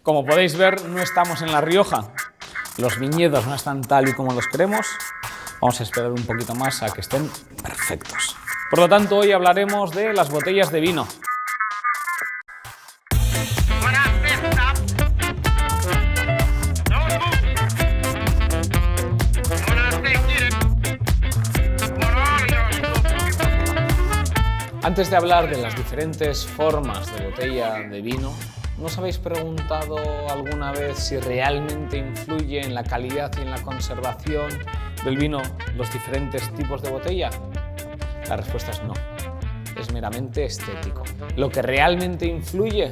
Como podéis ver, no estamos en La Rioja. Los viñedos no están tal y como los queremos. Vamos a esperar un poquito más a que estén perfectos. Por lo tanto, hoy hablaremos de las botellas de vino. Antes de hablar de las diferentes formas de botella de vino, ¿no os habéis preguntado alguna vez si realmente influye en la calidad y en la conservación del vino los diferentes tipos de botella? La respuesta es no, es meramente estético. Lo que realmente influye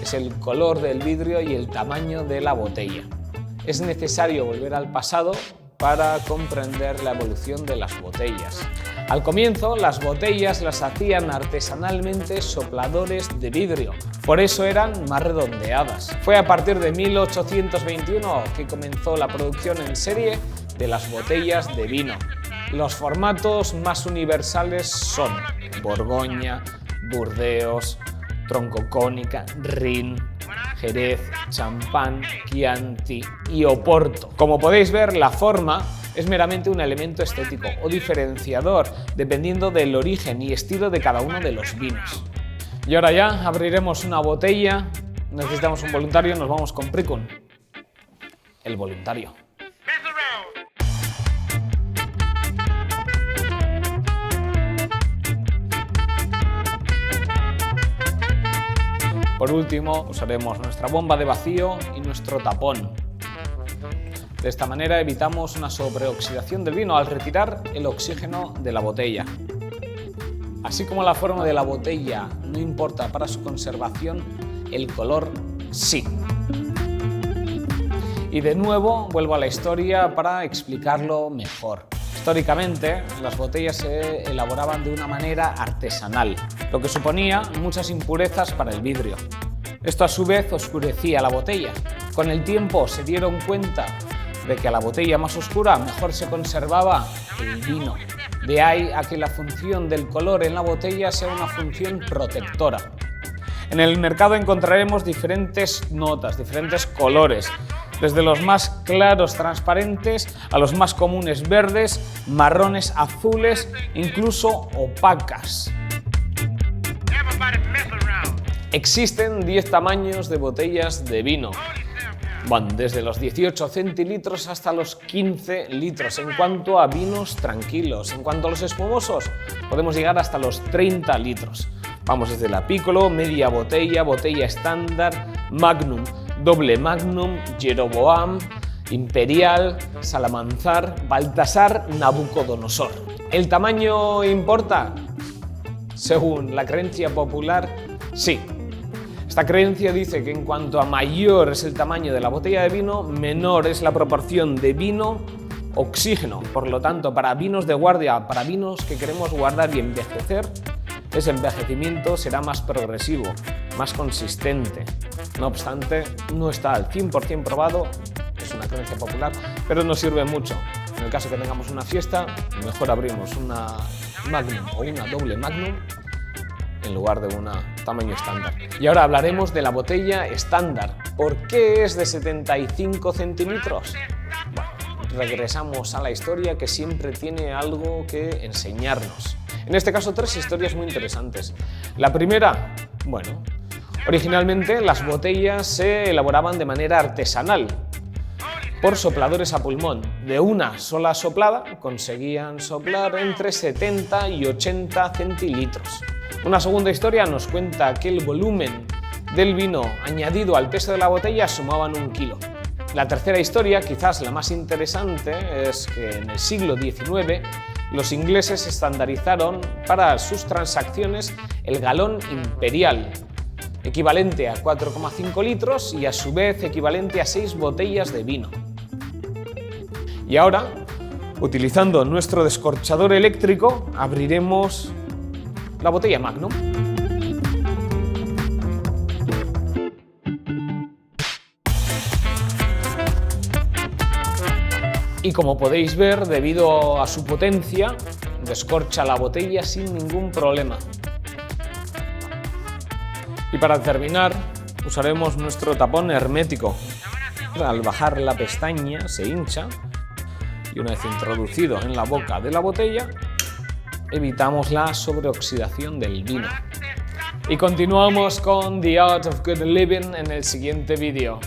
es el color del vidrio y el tamaño de la botella. Es necesario volver al pasado para comprender la evolución de las botellas. Al comienzo, las botellas las hacían artesanalmente sopladores de vidrio, por eso eran más redondeadas. Fue a partir de 1821 que comenzó la producción en serie de las botellas de vino. Los formatos más universales son Borgoña, Burdeos, Troncocónica, Rin, Jerez, Champán, Chianti y Oporto. Como podéis ver, la forma es meramente un elemento estético o diferenciador, dependiendo del origen y estilo de cada uno de los vinos. Y ahora ya abriremos una botella. Necesitamos un voluntario, nos vamos con Pricun, el voluntario. Por último, usaremos nuestra bomba de vacío y nuestro tapón. De esta manera evitamos una sobreoxidación del vino al retirar el oxígeno de la botella. Así como la forma de la botella no importa para su conservación, el color sí. Y de nuevo vuelvo a la historia para explicarlo mejor. Históricamente, las botellas se elaboraban de una manera artesanal, lo que suponía muchas impurezas para el vidrio. Esto a su vez oscurecía la botella. Con el tiempo se dieron cuenta de que a la botella más oscura mejor se conservaba el vino. De ahí a que la función del color en la botella sea una función protectora. En el mercado encontraremos diferentes notas, diferentes colores, desde los más claros transparentes a los más comunes verdes, marrones, azules, incluso opacas. Existen 10 tamaños de botellas de vino. Van desde los 18 centilitros hasta los 15 litros en cuanto a vinos tranquilos. En cuanto a los espumosos, podemos llegar hasta los 30 litros. Vamos desde la Piccolo, media botella, botella estándar, Magnum, doble Magnum, Jeroboam, Imperial, Salamanzar, Baltasar, Nabucodonosor. ¿El tamaño importa? Según la creencia popular, sí. Esta creencia dice que en cuanto a mayor es el tamaño de la botella de vino, menor es la proporción de vino-oxígeno. Por lo tanto, para vinos de guardia, para vinos que queremos guardar y envejecer, ese envejecimiento será más progresivo, más consistente. No obstante, no está al 100% probado, es una creencia popular, pero nos sirve mucho. En el caso que tengamos una fiesta, mejor abrimos una Magnum o una doble Magnum en lugar de una tamaño estándar. Y ahora hablaremos de la botella estándar. ¿Por qué es de 75 centímetros? Bueno, regresamos a la historia que siempre tiene algo que enseñarnos. En este caso, 3 historias muy interesantes. La primera, bueno, originalmente las botellas se elaboraban de manera artesanal por sopladores a pulmón. De una sola soplada conseguían soplar entre 70 y 80 centilitros. Una segunda historia nos cuenta que el volumen del vino añadido al peso de la botella sumaban 1 kilo. La tercera historia, quizás la más interesante, es que en el siglo XIX los ingleses estandarizaron para sus transacciones el galón imperial, equivalente a 4,5 litros y a su vez equivalente a 6 botellas de vino. Y ahora, utilizando nuestro descorchador eléctrico, abriremos la botella Magnum. Y como podéis ver, debido a su potencia, descorcha la botella sin ningún problema. Y para terminar, Usaremos nuestro tapón hermético. Al bajar la pestaña se hincha y una vez introducido en la boca de la botella, evitamos la sobreoxidación del vino. Y continuamos con The Art of Good Living en el siguiente vídeo.